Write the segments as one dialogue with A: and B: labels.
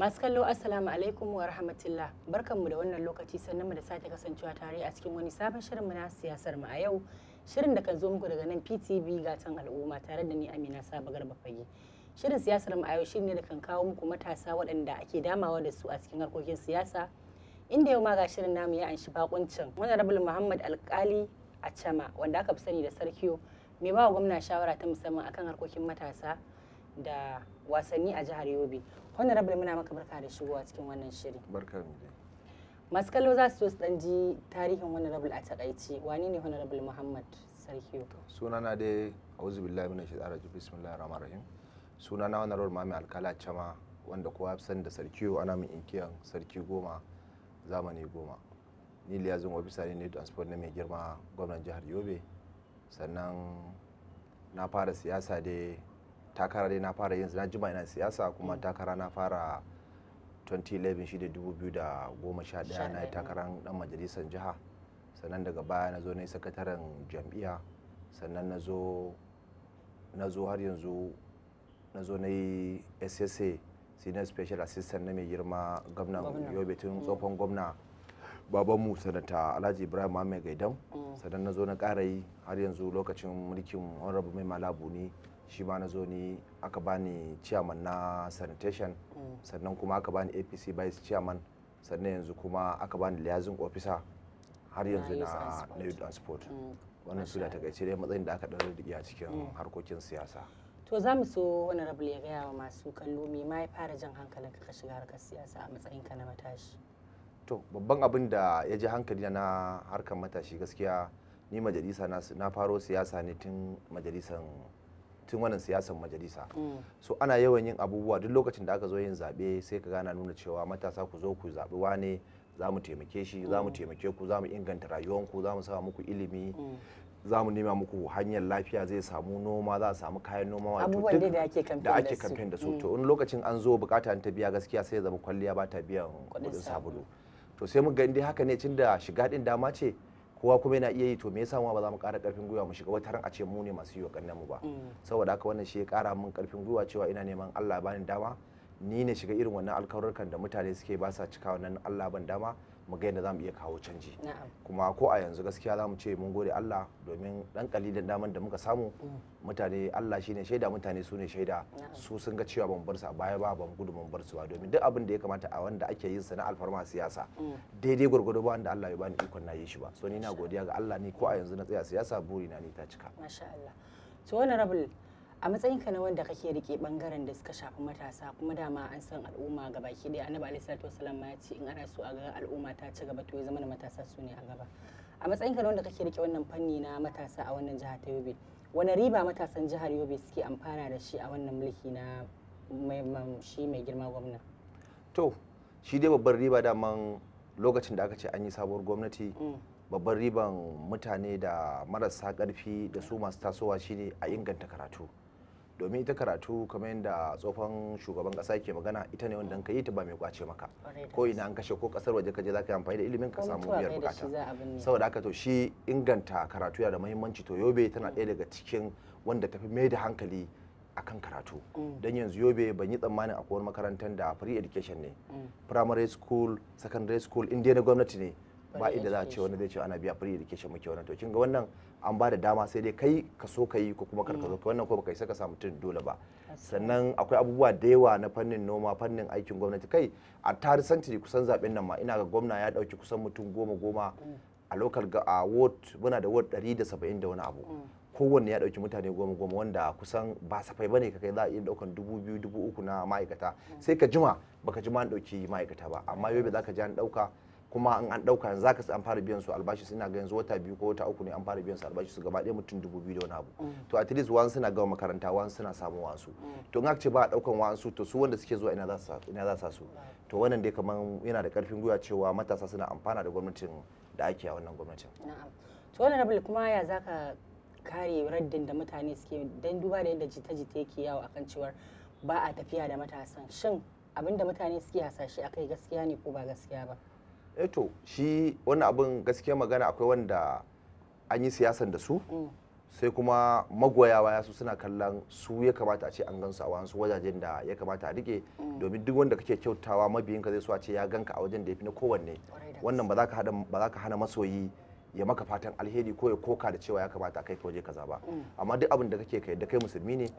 A: Masu kallo assalamu alaikum wa rahmatullah. Barkanmu da wannan lokaci sannan mu da sake kasancewa tare a cikin wani sabon shirin mu na siyasar mu a yau. Shirin da kan zo muku daga nan PTV gatan al'umma tare da ni Amina Saba Garba Fage. Shirin siyasar mu a yau shine da kan kawo muku matasa waɗanda ake damawa da su a cikin harkokin siyasa. Inda yau ma ga shirin namu ya anshi bakuncin Honorable Muhammad Alkali Achama wanda aka fi sani da Sarkiyo, mai ba wa gwamna shawara ta musamman akan harkokin matasa da wasanni a jihar Yobe. Honorable muna maka barka da shigowa cikin wannan shiri.
B: Barka mu dai.
A: Masu kallo za su so su dan ji tarihin Honorable a takaice. Wane ne Honorable Muhammad Sarkiyo?
B: Sunana dai auzu billahi minash shaitanir rajim, bismillahir rahmanir rahim. Sunana Honorable Muhammad Alkali Achama wanda kowa ya san da Sarkiyo, ana min inkiyan sarki goma zamani goma. Ni liyazin ofisa ne transport na mai girma gwamnan jihar Yobe. Sannan na fara siyasa dai takara dai na fara yin na jima ina siyasa kuma takara na fara 2011 shi da 2011 na yi takarar dan majalisar jiha. Sannan daga baya na zo na yi sakataren jam'iyya. Sannan na zo har yanzu na zo na yi SSA senior special assistant na mai girma gwamnan Yobe tun tsofon gwamna babanmu sanata Alhaji Ibrahim Muhammad Gaidam. Sannan na zo na ƙara yi har yanzu lokacin mulkin Honorable Mai Malabu ne shi ma na zo ni aka bani chairman na sanitation. Sannan kuma aka bani APC vice chairman. Sannan yanzu kuma aka bani liaison officer har yanzu na youth and sport. Wannan su da takaice dai matsayin da aka ɗan rike a cikin harkokin siyasa.
A: To za mu so Honorable ya gaya wa masu kallo me ma ya fara jan hankalin ka shiga harkar siyasa a matsayin ka na matashi.
B: To babban abin da ya ji hankali na harkar matashi gaskiya ni majalisa na faro siyasa ne tun wannan siyasan majalisa. So ana yawan yin abubuwa duk lokacin da aka zo yin zaɓe sai ka gana nuna cewa matasa ku zo ku zaɓi wane, za mu taimake shi, za mu taimake ku, za mu inganta rayuwanku, za mu sa muku ilimi, za mu nema muku hanyar lafiya, zai samu noma, za a samu kayan noma,
A: abubuwan da
B: ake kamfen da su. To in lokacin an zo bukata ta biya gaskiya sai ya zama kwalliya ba ta biyan kuɗin sabulu. To sai mu ga indai haka ne tun da shiga din dama ce kowa kuma yana iya yi, to me yasa mu ba za mu ƙara ƙarfin gwiwa mu shiga wata ran a ce mu ne masu yi wa kannan mu ba. Saboda haka wannan shi ya ƙara min ƙarfin gwiwa cewa ina neman Allah bani dama ni ne shiga irin wannan alƙawarurkan da mutane suke ba sa cika wannan Allah ban dama mu ga yadda za mu iya kawo canji. Kuma ko a yanzu gaskiya za mu ce mun gode Allah domin dan kalilan daman da muka samu mutane Allah shine shaida, mutane su ne shaida, su sun ga cewa ban bar su a baya ba, ban gudu ban bar su ba, domin duk abin da ya kamata a wanda ake yin sa na alfarma siyasa daidai gwargwado ba wanda Allah ya bani ikon na yi shi ba. So ni na godiya ga Allah ni ko a yanzu na tsaya siyasa buri na ni ta cika.
A: Masha Allah. To Honorable a matsayinka na wanda kake rike bangaren da suka shafi matasa kuma dama an san al'umma ga baki daya, Annabi alaihi salatu wasallam ma ya ce in ana so a ga al'umma ta ci gaba to ya zama matasa su ne a gaba. A matsayinka na wanda kake rike wannan fanni na matasa a wannan jiha ta Yobe, wani riba matasan jihar Yobe suke amfana da shi a wannan mulki na shi mai girma gwamna?
B: To shi dai babban riba daman lokacin da aka ce an yi sabuwar gwamnati babban riban mutane da marasa karfi da su masu tasowa shine a inganta karatu. Domin ita karatu kamar yadda tsofan shugaban kasa ke magana, ita ne wanda ka yi ta ba mai kwace maka, ko ina an kashe ko kasar waje ka je za ka yi amfani da ilimin ka samu biyar bukata. Saboda haka to shi inganta karatu yana da muhimmanci. To Yobe tana ɗaya daga cikin wanda tafi mai da hankali akan karatu. Don yanzu Yobe ban yi tsammanin akwai wani makarantar da free education ne, primary school, secondary school, in dai na gwamnati ne ba inda za a ce wani zai ce ana biya free education muke wannan. To kin ga wannan an ba da dama sai dai kai ka so ka yi ko kuma karka zo wannan ko baka isa ka samu mutum dole ba. Sannan akwai abubuwa da yawa na fannin noma, fannin aikin gwamnati, kai a tarisanci kusan zaben nan ma ina ga gwamna ya dauki kusan mutum goma a local a ward, muna da ward 170 da wani abu, kowanne ya dauki mutane goma wanda kusan ba safai bane ka kai za a iya daukan 2000 3000 na ma'aikata, sai ka jima baka jima an dauki ma'aikata ba. Amma Yobe zaka ji an dauka, kuma in an dauka yanzu zaka an fara biyan su albashi, suna ga yanzu wata 2 ko wata 3 ne an fara biyan su albashi su gaba ɗaya mutum 2000 da wani abu. To at least wani suna gama makaranta, wani suna samu wasu. To in aka ce ba a daukan wasu, to su wanda suke zuwa ina za su. To wannan dai kaman yana da karfin gwiwa cewa matasa suna amfana da gwamnatin da ake a wannan gwamnatin.
A: Na'am. To Honorable kuma ya zaka kare raddin da mutane suke, dan duba da yadda jita-jita yake yawo akan cewar ba a tafiya da matasan, shin abinda mutane suke hasashe akai gaskiya ne ko ba gaskiya ba?
B: To shi wannan abin gaskiya magana akwai wanda an yi siyasan da su sai kuma magoya baya su suna kallon su ya kamata a ce an gansu a wasu wajajen da ya kamata a rike domin duk wanda kake kyautawa mabiyinka zai so a ce ya ganka a wajen da ya fi na kowanne. Wannan ba za ka hana masoyi ya maka fatan alheri ko ya koka da cewa ya kamata a kai ka waje kaza ba. Amma duk abin da kake kai da kai musulmi ne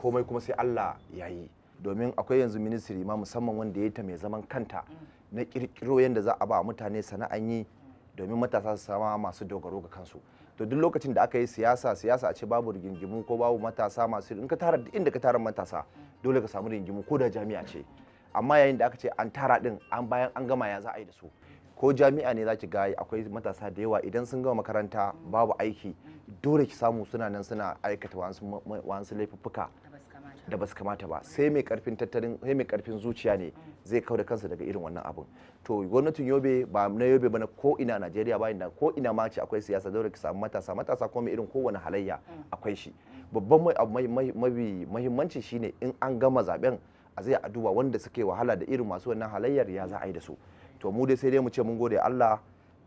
B: komai kuma sai Allah ya yi. Domin akwai yanzu ministry ma musamman wanda ya yi ta mai zaman kanta na kirkiro yadda za a ba mutane sana'an yi domin matasa su sama masu dogaro ga kansu. To duk lokacin da aka yi siyasa a ce babu rigingimu ko babu matasa masu, in ka tara inda ka tara matasa dole ka samu rigingimu ko da jami'a ce. Amma yayin da aka ce an tara din an bayan an gama ya za a yi da su. Ko jami'a ne za ki ga akwai matasa da yawa idan sun gama makaranta babu aiki dole ki samu suna nan suna aikata wasu laifuffuka da basu kamata ba. Sai mai karfin tattalin, sai mai karfin zuciya ne zai kauda kansa daga irin wannan abun. To gwamnatin Yobe ba na Yobe ba na ko ina Najeriya ba, inda ko ina ma ce akwai siyasa dole ki samu matasa kuma irin kowane halayya akwai shi. Babban muhimmanci shine in an gama zaben a zai a duba wanda suke wahala da irin masu wannan halayyar ya za a yi da su. To mu dai sai dai mu ce mun gode Allah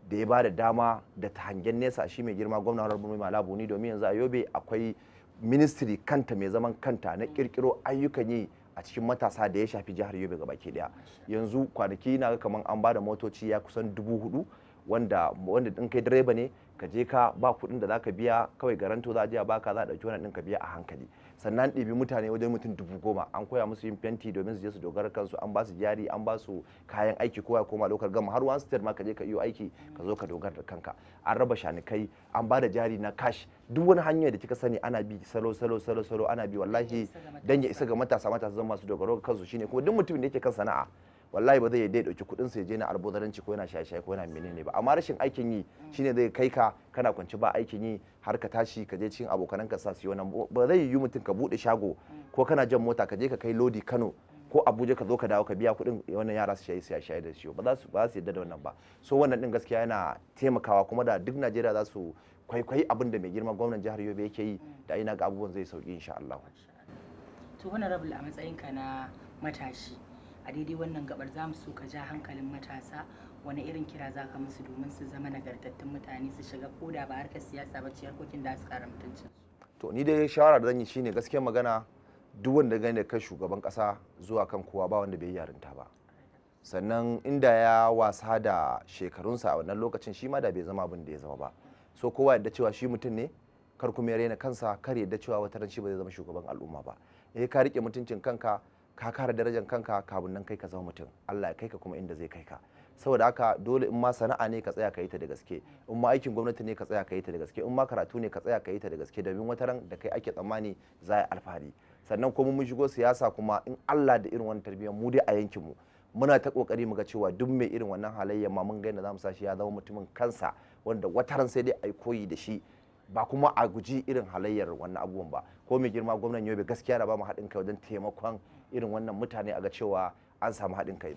B: da ya bada dama da ta hangen nesa shi mai girma gwamna Honorable Malabu ni, domin yanzu a Yobe akwai ministry kanta mai zaman kanta na kirkiro ayyukan yi a cikin matasa da ya shafi jihar Yobe gabaki daya. Yanzu kwanaki na ga kaman an bada motoci ya kusan 4,000 wanda in kai direba ne ka je ka ba kuɗin da zaka biya kawai garanto za a je a baka, za a dauki wannan din ka biya a hankali. Sannan ɗibi mutane wajen mutum 10,000 an koya musu yin fenti domin su je su dogara kansu, an ba su jari, an ba su kayan aiki, kowa koma lokar gama har wani state ma ka je ka iyo aiki ka zo ka dogara da kanka. An raba shanikai, an ba da jari na cash, duk wani hanya da kika sani ana bi salo ana bi wallahi dan ya isa ga matasa zama masu dogaro ga kansu. Shine kuma duk mutumin da yake kan sana'a wallahi ba zai yadda ya dauki kudin sa ya je na albozaranci ko yana shaye-shaye ko yana menene ba. Amma rashin aikin yi shine zai kai ka kana kwanci ba aikin yi har ka tashi ka je cikin abokanan ka sa su yi wannan. Ba zai yi mutum ka bude shago ko kana jan mota ka je ka kai lodi Kano ko Abuja ka zo ka dawo ka biya kudin wannan yara su shaye da shi ba za su yadda da wannan ba. So wannan din gaskiya yana taimakawa kuma da duk Najeriya za su kwaikwayi abin da mai girman gwamnan jihar Yobe yake yi da ina ga abubuwan zai sauki insha Allah.
A: To Honorable, a matsayinka na matashi a daidai wannan gabar za mu so ka ja hankalin matasa, wani irin kira za ka musu domin su zama nagartattun mutane su shiga koda ba harkar siyasa ba ce harkokin da su kara mutuncin?
B: To ni dai shawara da zan yi shine gaskiyar magana duk wanda gane da kai shugaban kasa zuwa kan kowa ba wanda bai yarinta ba. Sannan inda ya wasa da shekarunsa a wannan lokacin shi ma da bai zama abin da ya zama ba. So kowa yadda cewa shi mutum ne, kar kuma ya raina kansa, kar yadda cewa wata ran shi ba zai zama shugaban al'umma ba. Ka rike mutuncin kanka, ka kare darajar kanka kafin nan kai ka zama mutum. Allah ya kai ka kuma inda zai kai ka. Saboda haka dole in ma sana'a ne ka tsaya ka yi ta da gaske, in ma aikin gwamnati ne ka tsaya ka yi ta da gaske, in ma karatu ne ka tsaya ka yi ta da gaske, domin wata ran da kai ake tsammani za a yi alfahari. Sannan kuma mun shigo siyasa kuma in Allah da irin wannan tarbiyyar mu dai a yankin mu muna ta kokari mu ga cewa duk mai irin wannan halayyar ma mun ga yadda zamu sa shi ya zama mutumin kansa wanda wata ran sai dai ai koyi da shi, ba kuma a guji irin halayyar wannan abubuwan ba. Ko mai girma gwamnan Yobe gaskiya da ba mu haɗin kai wajen taimakon irin wannan mutane a ga cewa an samu haɗin kai.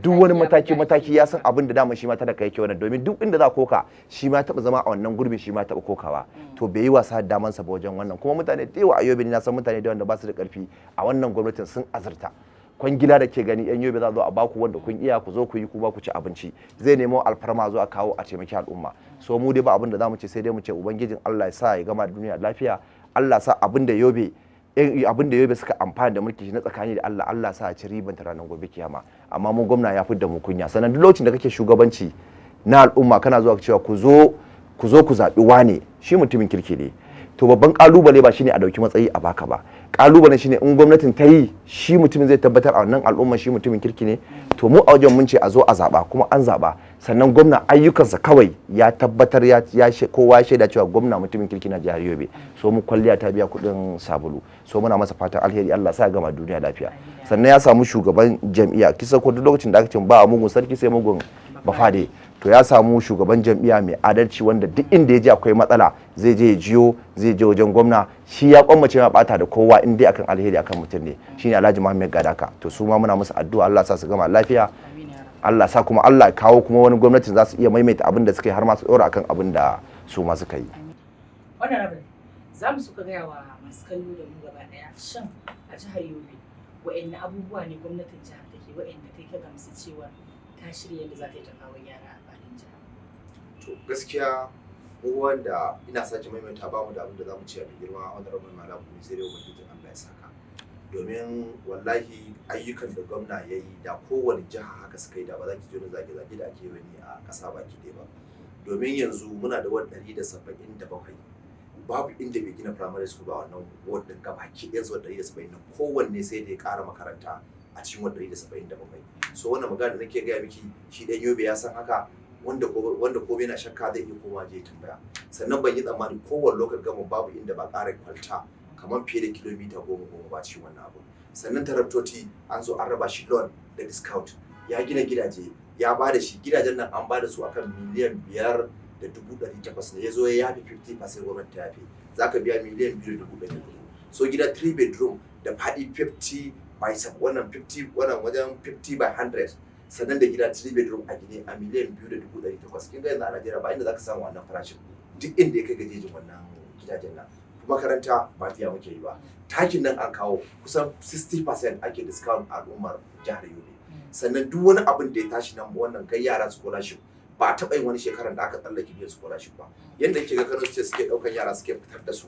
B: Duk wani mataki ya san abin da dama shi ma talaka yake wannan, domin duk inda za koka shi ma taɓa zama a wannan gurbin, shi ma taɓa kokawa. To bai yi wasa da damansa ba wajen wannan. Kuma mutane da yawa a Yobe na san mutane da wanda ba su da ƙarfi a wannan gwamnatin sun azurta. Kwangila da ke gani yan Yobe za zo a baku wanda kun iya ku zo ku yi ku ba ku ci abinci, zai nemo alfarma zo a kawo a taimaki al'umma. So mu dai ba abin da za mu ce sai dai mu ce ubangijin Allah ya sa ya gama da duniya lafiya. Allah sa abin da Yobe suka amfani da mulki na tsakani da Allah, Allah sa a ci riban ta ranar gobe kiyama. Amma mun gwamna ya fidda mu kunya. Sannan duk lokacin da kake shugabanci na al'umma kana zuwa cewa ku zo ku zaɓi wane, shi mutumin kirki ne. To babban kalubale ba shine a dauki matsayi a baka ba. Kalubale shine in gwamnatin ta yi shi mutumin zai tabbatar a wannan al'umma shi mutumin kirki ne. To mu a wajen mun ce a zo a zaba, kuma an zaba. Sannan gwamna ayyukansa kawai ya tabbatar kowa ya shaida cewa gwamna mutumin kirki na jihar Yobe. So mu kwalliya ta biya kuɗin sabulu. So muna masa fatan alheri, Allah sa ya gama duniya lafiya. Sannan ya samu shugaban jam'iyya, kisa ko duk lokacin da aka ce ba a mugun sarki sai mugun bafade. To ya samu shugaban jam'iyya mai adalci wanda duk inda ya je akwai matsala zai je ya jiyo, zai je wajen gwamna. Shi ya kwammace ma bata da kowa in dai akan alheri akan mutum ne. Shine Alhaji Muhammad Gadaka. To su ma muna musu addu'a Allah sa su gama lafiya. Allah sa kuma Allah ya kawo kuma wani gwamnatin za su iya maimaita abin da suka yi har ma su dora akan abin da su ma suka yi.
A: Honorable, za mu suka gaya wa masu kallo da mu gaba daya, shin a jihar Yobe wa'anne abubuwa ne gwamnatin jihar take wa'anda kai ka gamsu cewa ta shirya yadda za ta yi ta kawo gyara a fadin jihar?
B: To gaskiya mu wanda ina sake maimaita ba mu da abin da za mu ci a mai girma honorable Malam Kuni sai dai ubangijin Allah ya saka, domin wallahi ayyukan da gwamna ya yi da kowane jiha haka suka yi da ba za ki ji zage-zage da ake wani a ƙasa baki ɗaya ba. Domin yanzu muna da ward 177 babu inda bai gina primary school ba wannan ward din gabaki ɗayan su 170 nan kowanne sai da ya ƙara makaranta a cikin ward 177. So wannan magana da nake gaya miki shi ɗan Yobe ya san haka, wanda komai na shakka zai iya koma je tambaya. Sannan ban yi tsammani kowane local government babu inda ba ƙara kwalta kamar fiye da kilomita 10 ba cikin wannan abu. Sannan taraftoti an zo an raba shi loan da discount, ya gina gidaje ya ba da shi, gidajen nan an ba da su akan miliyan 5,800 ne, ya zo ya yafi 50% gwamnati ta yafi, za ka biya miliyan 2,400. So gida 3 bedroom da faɗi 50 by 7 wannan wajen 50 by 100, sannan da gida 3 bedroom a gine a miliyan 2,800. Kin ga yanzu a Najeriya ba inda za ka samu wannan farashin, duk inda ya kai gajejin wannan gidajen nan. Makaranta ba biya muke yi ba, takin nan an kawo kusan 60% ake discount a al'ummar jihar Yobe. Sannan duk wani abin da ya tashi nan wannan kai yara scholarship ba a taɓa yin wani shekaran da aka tsallake biyan scholarship ba. Yadda ke ga Kano State suke ɗaukan yara suke fitar da su,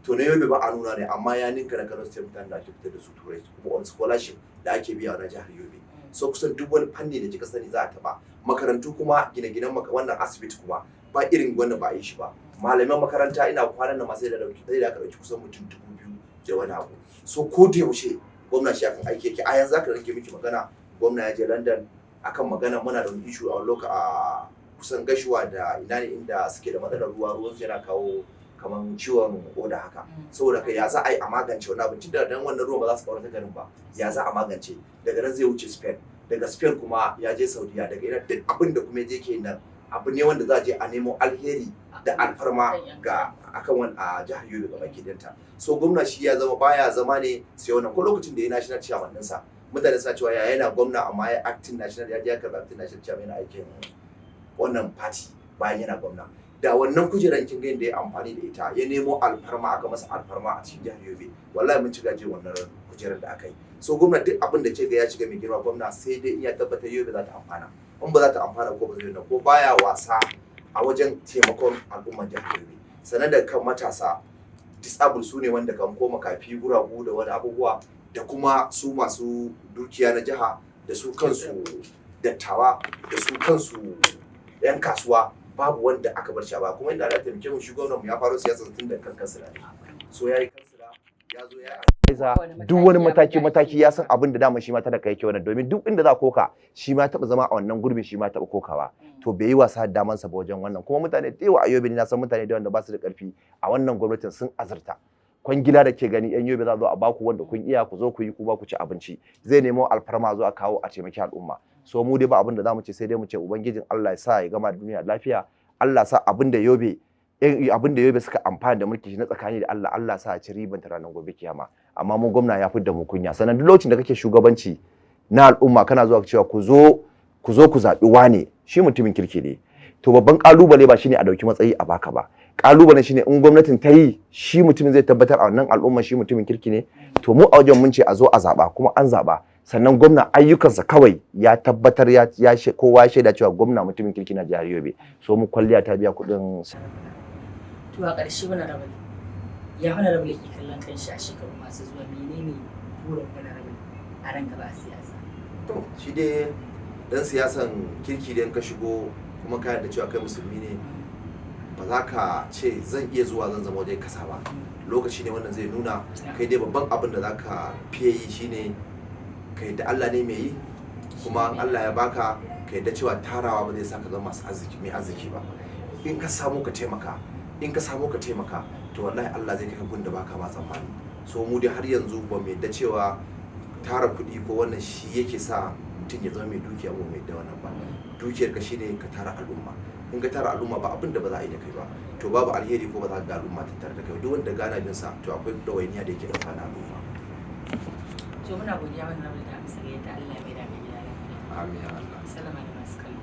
B: to na Yobe ba a nuna ne, amma ya ninka na Kano State mutane da ake fitar da su turai kuma on scholarship da ake biya na jihar Yobe. So kusan duk wani fanni da kika sani za a taɓa. Makarantu kuma gine-ginen wannan asibiti kuma ba irin wannan ba a yi shi ba. Malaman makaranta ina kwanan nan ma sai da aka ɗauki kusan mutum 2,000 da wani abu. So ko da yaushe gwamna shi akan aiki yake. A yanzu aka rike miki magana, gwamna ya je London akan magana muna da wani issue a kusan Gashuwa da ina ne inda suke da matsalar ruwan su yana kawo kaman ciwon koda haka. Saboda kai ya za a yi a magance wannan abin, tunda dan wannan ruwan ba za su kawo ta garin ba, ya za a magance. Daga nan zai wuce Spain, daga Spain kuma ya je Saudiya, daga ina duk abin da kuma ya je ke nan abu ne wanda za a je a nemo alheri da alfarma ga akan wani a jihar Yobe gaba ki dinta. So gwamna shi ya zama baya zama ne sai wannan, ko lokacin da ya national chairman ɗinsa mutane suna cewa ya yana gwamna amma ya acting national, ya je ya karɓi acting national chairman yana aikin wannan party bayan yana gwamna. Da wannan kujeran kin ga da ya amfani da ita ya nemo alfarma, aka masa alfarma a cikin jihar Yobe, wallahi mun ci gaje wannan kujeran da aka yi. So gwamna duk abin da ke ga ya shiga mai girma gwamna sai dai iya tabbatar Yobe za ta amfana. In ba za ta amfana ko ba zai ko baya wasa a wajen taimakon al'ummar jihar Yobe. Sannan da kan matasa disabled su ne wanda kan koma kafi guragu da wani abubuwa, da kuma su masu dukiya na jiha, da su kansu dattawa, da su kansu 'yan kasuwa, babu wanda aka bar shi ba. Kuma inda Allah ya taimake mu, shi gwamnati ya faro siyasa tun da kan kansila ne. So yayi kansila, ya zo ya duk wani mataki ya san abin da dama shi ma talaka yake wannan, domin duk inda za koka shi ma taɓa zama a wannan gurbin, shi ma taɓa kokawa. To bai yi wasa da damansa ba wajen wannan. Kuma mutane da yawa a Yobe na san mutane da wanda ba su da ƙarfi a wannan gwamnatin sun azurta. Kwangila da ke gani yan Yobe za zo a baku wanda kun iya, ku zo ku yi, ku ba ku ci abinci, zai nemo alfarma zo a kawo a taimaki al'umma. So mu dai ba abin da za mu ce sai dai mu ce ubangijin Allah ya sa ya gama da duniya lafiya. Allah sa abin da Yobe suka amfana da mulki shi na tsakani da Allah, Allah sa a ci riban ta ranar gobe kiyama. Amma mu gwamna ya fidda mu kunya. Sannan duk lokacin da kake shugabanci na al'umma kana zuwa cewa ku zo ku zaɓi wane, shi mutumin kirki ne. To babban kalubale ba shine a dauki matsayi a baka ba. Kalubale shine in gwamnatin ta yi, shi mutumin zai tabbatar a wannan al'umma shi mutumin kirki ne. To mu a wajen mun ce a zo a zaba, kuma an zaba. Sannan gwamna ayyukansa kawai ya tabbatar kowa ya shaida cewa gwamna mutumin kirki na jihar Yobe. So mu kwalliya ta biya kuɗin.
A: To a ƙarshe wani rabali ya hana rabali ke kallon kan shi a shekaru masu zuwa, menene burin wani rabali a nan gaba a siyasa?
B: To shi dai dan siyasan kirki da ka shigo kuma ka yarda cewa kai musulmi ne, ba za ka ce zan iya zuwa zan zama wajen kasa ba. Lokaci ne wannan zai nuna kai dai babban abin da za ka fiye yi shine ka yadda Allah ne mai yi, kuma Allah ya baka ka yadda cewa tarawa ba zai sa ka zama mai arziki ba. In ka samu ka taimaka, to wallahi Allah zai kai ka gun da baka ma tsammani. So mu dai har yanzu ba mu yadda cewa tara kuɗi ko wannan shi yake sa mutum ya zama mai dukiya, mu mai da wannan ba. Dukiyar ka shine ka tara al'umma. In ka tara al'umma ba abin da ba za a yi da kai ba, to babu alheri ko ba za ka ga al'umma tattare da kai. Duk wanda gana bin sa to akwai dawainiya da yake dauka na al'umma.
A: To muna godiya wannan rabin da amsa yadda Allah ya mai da mai gida lafiya.
B: Amin ya Allah.
A: Sallama da masu kallo.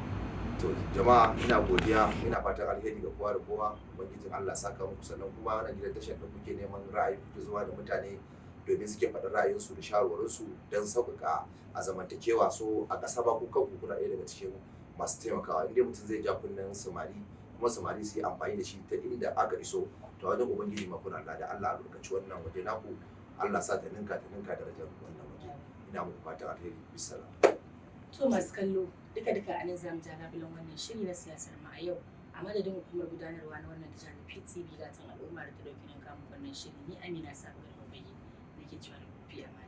B: To jama'a ina godiya, ina fatan alheri ga kowa da kowa. Ubangijin Allah saka muku. Sannan kuma wannan gidan tashar da kuke neman ra'ayi kuke zuwa da mutane domin suke faɗin ra'ayinsu da shawarwarinsu don sauƙaƙa a zamantakewa. So a ƙasa ba ku kanku kuna ɗaya daga cikin masu taimakawa. Inda mutum zai ja kunnen samari kuma samari su yi amfani da shi ta inda aka iso ta wajen ubangiji makuna Allah da Allah albarkaci wannan waje naku Allah sa ta ninka darajar wannan waje ina muku fatan alheri bisalam.
A: To masu kallo duka a nan zamu ja labulan wannan shiri na siyasar mu a yau a madadin hukumar gudanarwa na wannan tashar PTV gatan al'umma da ta dauki nan kamun wannan shiri ni Amina Sabo Garba Bage nake cewa da ku fi amana.